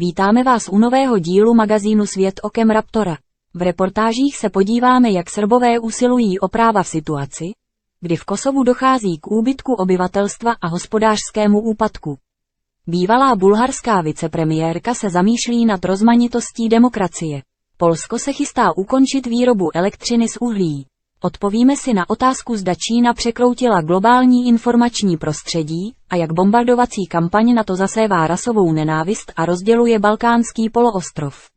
Vítáme vás u nového dílu magazínu Svět okem Raptora. V reportážích se podíváme, jak Srbové usilují o práva v situaci, kdy v Kosovu dochází k úbytku obyvatelstva a hospodářskému úpadku. Bývalá bulharská vicepremiérka se zamýšlí nad rozmanitostí demokracie. Polsko se chystá ukončit výrobu elektřiny z uhlí. Odpovíme si na otázku, zda Čína překroutila globální informační prostředí a jak bombardovací kampaň na to zasévá rasovou nenávist a rozděluje balkánský poloostrov.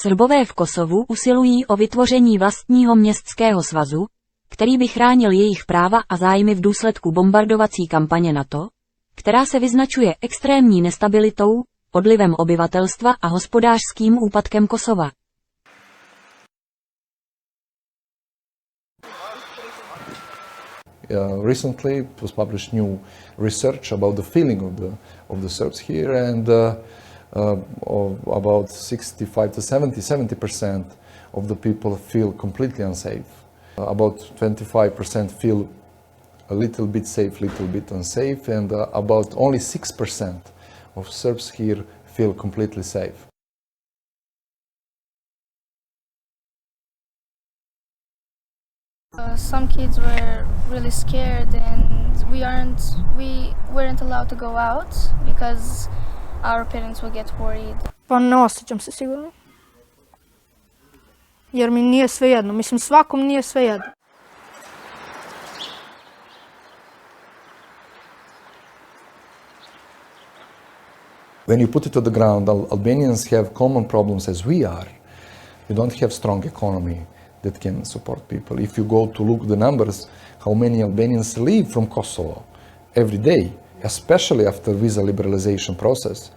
Srbové v Kosovu usilují o vytvoření vlastního městského svazu, který by chránil jejich práva a zájmy v důsledku bombardovací kampaně NATO, která se vyznačuje extrémní nestabilitou, odlivem obyvatelstva a hospodářským úpadkem Kosova. Recently it was published new research about the feeling of the Serbs here, and about 65 to 70% of the people feel completely unsafe. About 25% feel a little bit safe, little bit unsafe, and about only 6% of Serbs here feel completely safe. Some kids were really scared, and we weren't allowed to go out because our parents would get worried. Pa ne osjećam se sigurno. Jer mi nije svejedno, mislim svakom nije svejedno. When you put it to the ground, Albanians have common problems as we are. We don't have strong economy that can support people. If you go to look the numbers, how many Albanians leave from Kosovo every day, especially after visa liberalization process,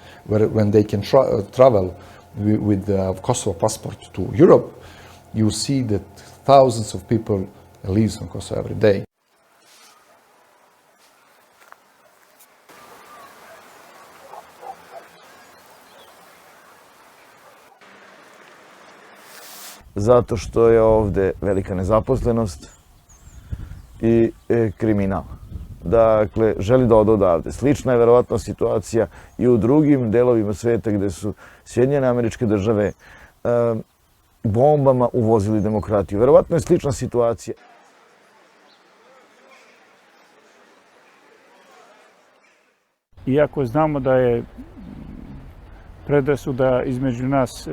when they can travel with the Kosovo passport to Europe, you see that thousands of people leave from Kosovo every day. Zato što je ovdje velika nezaposlenost i kriminal. Dakle, želi da ode odavde. Slična je verovatno situacija i u drugim delovima sveta gdje su Sjedinjene Američke Države bombama uvozili demokratiju. Verovatno je slična situacija. Iako znamo da je predrasuda između nas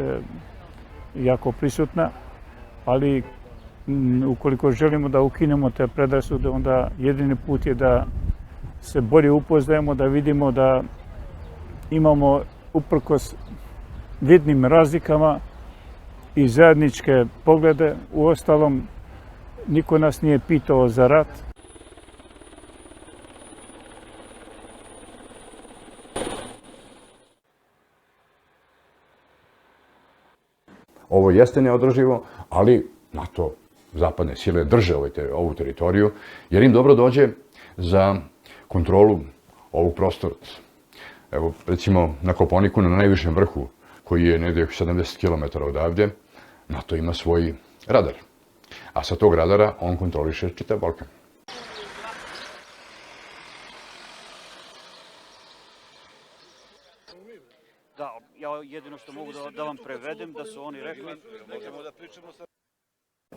jako prisutna, ali ukoliko želimo da ukinemo te predrasude, onda jedini put je da se bolje upoznajemo, da vidimo da imamo uprkos vidnim razlikama i zajedničke poglede. Uostalom, niko nas nije pitao za rat. Ovo jeste neodrživo, ali NATO, zapadne sile drže ovu teritoriju, jer im dobro dođe za kontrolu ovog prostora. Evo, recimo, na Koponiku, na najvišem vrhu, koji je negdje 70 km odavde, NATO ima svoj radar. A sa tog radara on kontroliše čitav Balkan. Da, ja jedino što mogu da vam prevedem, da su oni rekli...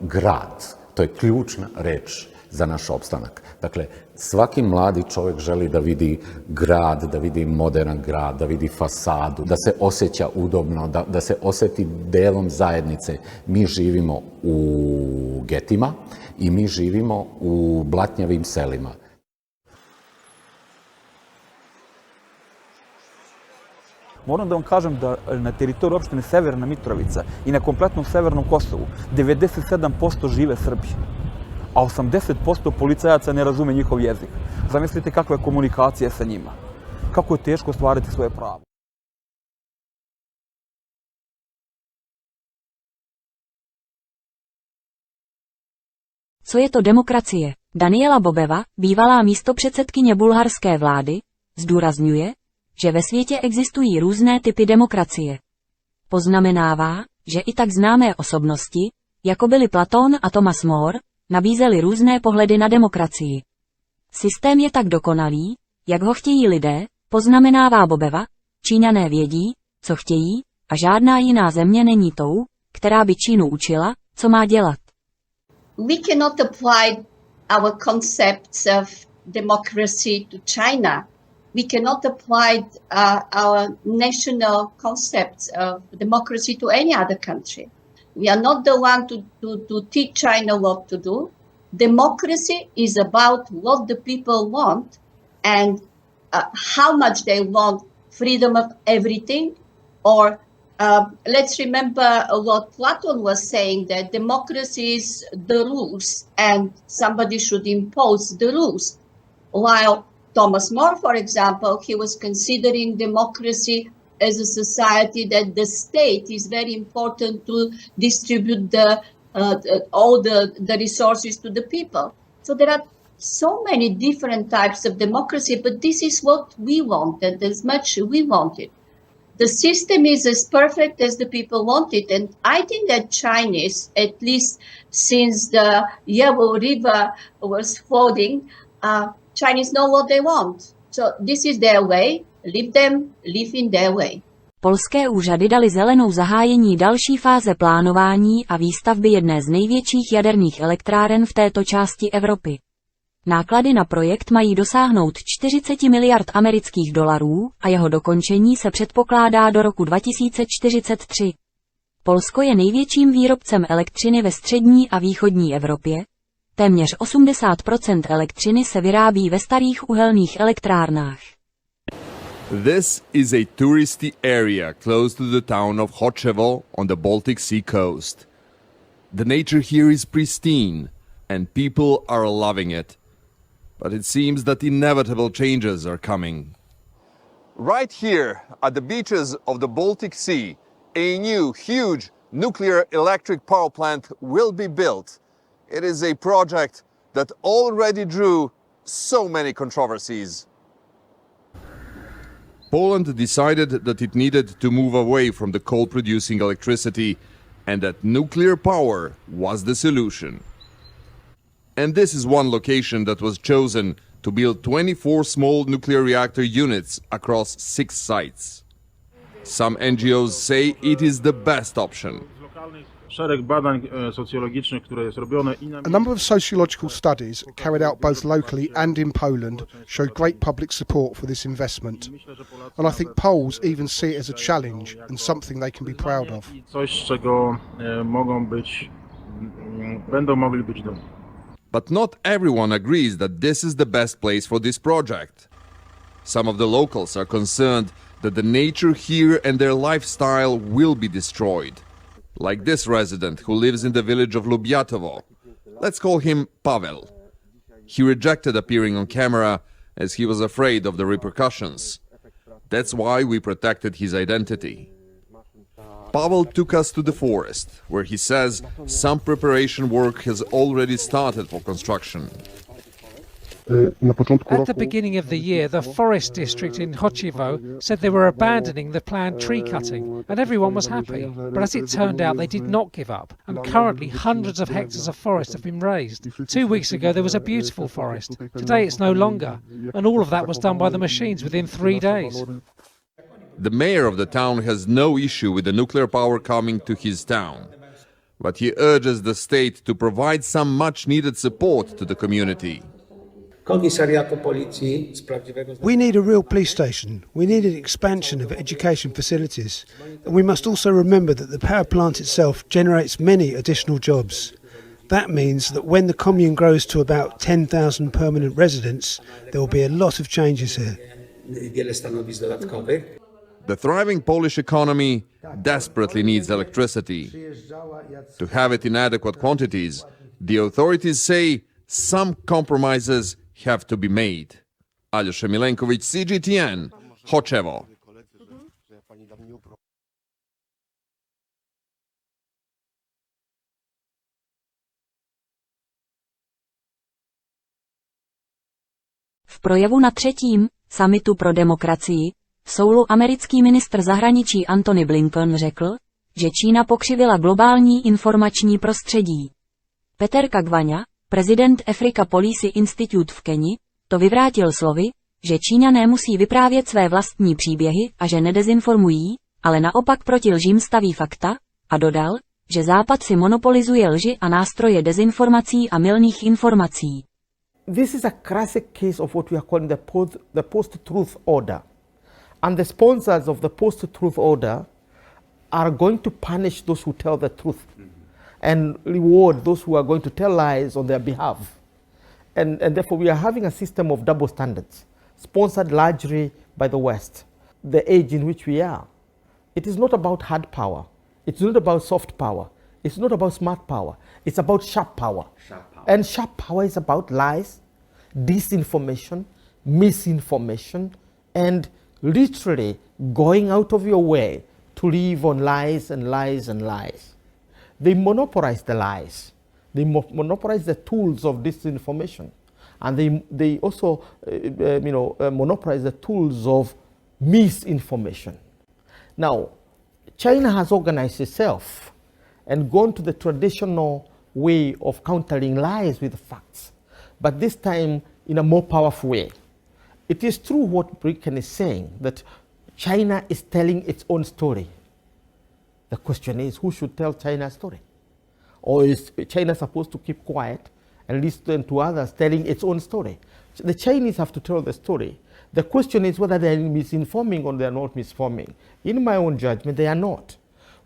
Grad, to je ključna reč za naš opstanak. Dakle, svaki mladi čovjek želi da vidi grad, da vidi modern grad, da vidi fasadu, da se osjeća udobno, da se osjeti delom zajednice. Mi živimo u getima i mi živimo u blatnjavim selima. Moram da vam kažem da na teritoriju opštine Severna Mitrovica i na kompletnom Severnom Kosovu 97% žive Srbi, a 80% policajaca ne razume njihov jezik. Zamislite kakva je komunikacija sa njima. Kako je teško ostvariti svoje pravo. Co je to demokracie? Daniela Bobeva, bývalá místopředsedkyně bulharské vlády, zdůrazňuje, že ve světě existují různé typy demokracie. Poznamenává, že i tak známé osobnosti, jako byli Platón a Thomas More, nabízeli různé pohledy na demokracii. Systém je tak dokonalý, jak ho chtějí lidé, poznamenává Bobeva, Číňané vědí, co chtějí, a žádná jiná země není tou, která by Čínu učila, co má dělat. We cannot apply our concepts of democracy to China. We cannot apply our national concepts of democracy to any other country. We are not the one to teach China what to do. Democracy is about what the people want and how much they want freedom of everything. Or let's remember what Platon was saying, that democracy is the rules and somebody should impose the rules. While Thomas More, for example, he was considering democracy as a society that the state is very important to distribute all the resources to the people. So there are so many different types of democracy, but this is what we wanted, as much we wanted. The system is as perfect as the people want it, and I think that Chinese, at least since the Yellow River was flooding, Chinese know what they want. So this is their way. Leave them live in their way. Polské úřady dali zelenou zahájení další fáze plánování a výstavby jedné z největších jaderných elektráren v této části Evropy. Náklady na projekt mají dosáhnout 40 miliard amerických dolarů a jeho dokončení se předpokládá do roku 2043. Polsko je největším výrobcem elektřiny ve střední a východní Evropě. Téměř 80% elektřiny se vyrábí ve starých uhelných elektrárnách. This is a touristy area close to the town of Choczewo on the Baltic Sea coast. The nature here is pristine and people are loving it. But it seems that inevitable changes are coming. Right here at the beaches of the Baltic Sea, a new huge nuclear electric power plant will be built. It is a project that already drew so many controversies. Poland decided that it needed to move away from the coal-producing electricity and that nuclear power was the solution. And this is one location that was chosen to build 24 small nuclear reactor units across 6 sites. Some NGOs say it is the best option. A number of sociological studies carried out both locally and in Poland showed great public support for this investment. And I think Poles even see it as a challenge and something they can be proud of. But not everyone agrees that this is the best place for this project. Some of the locals are concerned that the nature here and their lifestyle will be destroyed. Like this resident who lives in the village of Lubiatovo. Let's call him Pavel. He rejected appearing on camera as he was afraid of the repercussions. That's why we protected his identity. Pavel took us to the forest, where he says some preparation work has already started for construction. At the beginning of the year, the forest district in Choczewo said they were abandoning the planned tree cutting, and everyone was happy. But as it turned out, they did not give up, and currently hundreds of hectares of forest have been raised. 2 weeks ago, there was a beautiful forest. Today, it's no longer, and all of that was done by the machines within 3 days. The mayor of the town has no issue with the nuclear power coming to his town, but he urges the state to provide some much-needed support to the community. We need a real police station. We need an expansion of education facilities. And we must also remember that the power plant itself generates many additional jobs. That means that when the commune grows to about 10,000 permanent residents, there will be a lot of changes here. The thriving Polish economy desperately needs electricity. To have it in adequate quantities, the authorities say some compromises have to be made. Aljoša Milenković, CGTN, Choczewo. V projevu na 3. summitu pro demokracii v Soulu americký ministr zahraničí Antony Blinken řekl, že Čína pokřivila globální informační prostředí. Peter Kagwanya, prezident Africa Policy Institute v Keni, to vyvrátil slovy, že Číňané musí vyprávět své vlastní příběhy a že nedezinformují, ale naopak proti lžím staví fakta, a dodal, že Západ si monopolizuje lži a nástroje dezinformací a mylných informací. This is a classic case of what we are calling the post-truth order. And the sponsors of the post-truth order are going to punish those who tell the truth and reward those who are going to tell lies on their behalf. And therefore we are having a system of double standards, sponsored largely by the West, the age in which we are. It is not about hard power. It's not about soft power. It's not about smart power. It's about sharp power. And sharp power is about lies, disinformation, misinformation, and literally going out of your way to live on lies and lies and lies. They monopolize the lies. They monopolize the tools of disinformation. And they also monopolize the tools of misinformation. Now, China has organized itself and gone to the traditional way of countering lies with facts, but this time in a more powerful way. It is true what Britain is saying, that China is telling its own story. The question is, who should tell China's story? Or is China supposed to keep quiet and listen to others telling its own story? The Chinese have to tell the story. The question is whether they are misinforming or they are not misinforming. In my own judgment, they are not.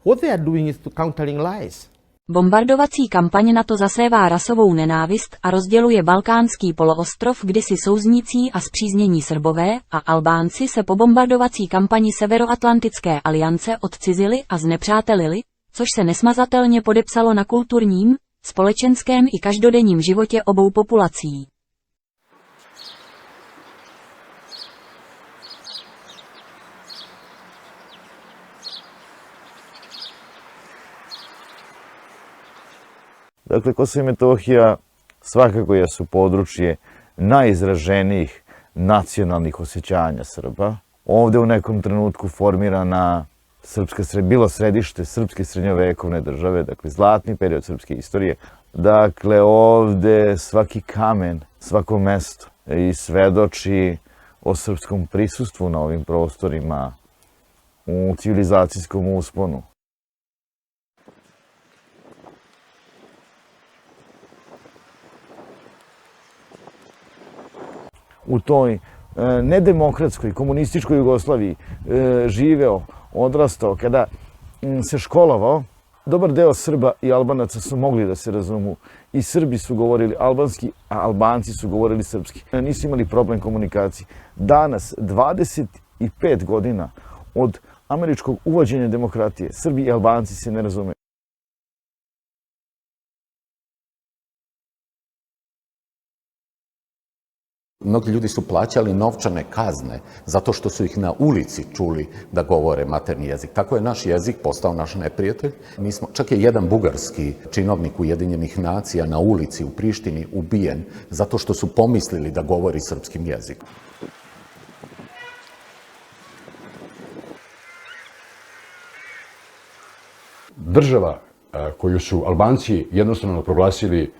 What they are doing is to countering lies. Bombardovací kampaň NATO zasévá rasovou nenávist a rozděluje Balkánský poloostrov kdysi souznící a spříznění Srbové a Albánci se po bombardovací kampani Severoatlantické aliance odcizili a znepřátelili, což se nesmazatelně podepsalo na kulturním, společenském i každodenním životě obou populací. Dakle, Kosovo i Metohija svakako jesu područje najizraženijih nacionalnih osjećanja Srba. Ovde u nekom trenutku formirana bilo središte srpske srednjovekovne države, dakle zlatni period srpske istorije. Dakle, ovde svaki kamen, svako mesto i svedoči o srpskom prisustvu na ovim prostorima u civilizacijskom usponu. U toj nedemokratskoj, komunističkoj Jugoslaviji živeo, odrastao, kada se školovao, dobar deo Srba i Albanaca su mogli da se razumu. I Srbi su govorili albanski, a Albanci su govorili srpski. Nisu imali problem komunikacije. Danas, 25 godina od američkog uvođenja demokratije, Srbi i Albanci se ne razumeju. Mnogi ljudi su plaćali novčane kazne zato što su ih na ulici čuli da govore maternji jezik. Tako je naš jezik postao naš neprijatelj. Čak je jedan bugarski činovnik Ujedinjenih nacija na ulici u Prištini ubijen zato što su pomislili da govori srpskim jezikom. Država koju su Albanci jednostavno proglasili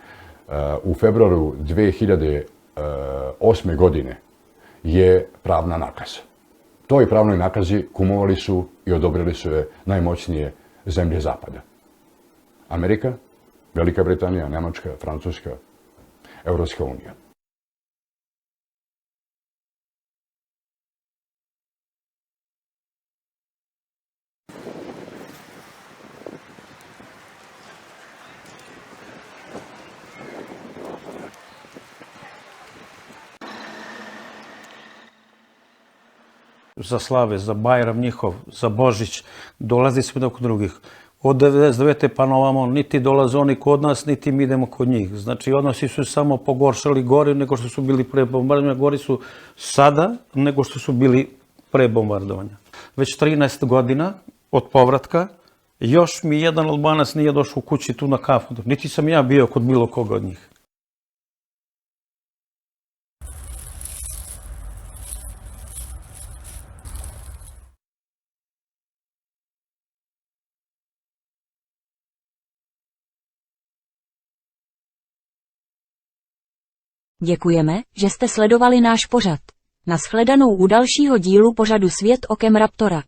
u februaru 2008. godine je pravna nakaza. Toj pravnoj nakazi kumovali su i odobrili su je najmoćnije zemlje Zapada. Amerika, Velika Britanija, Nemačka, Francuska, Evropska unija. Za slave, za Bajram njihov, za Božić, dolazi svi kod drugih. Od 99. pa na ovamo niti dolaze oni kod nas, niti mi idemo kod njih. Znači, odnosi su samo pogoršali gori nego što su bili pre bombardovanja. Gori su sada nego što su bili pre bombardovanja. Već 13 godina od povratka, još mi jedan Albanac nije došao u kući tu na kafu. Niti sam ja bio kod bilo koga od njih. Děkujeme, že jste sledovali náš pořad. Nashledanou u dalšího dílu pořadu Svět okem Raptora.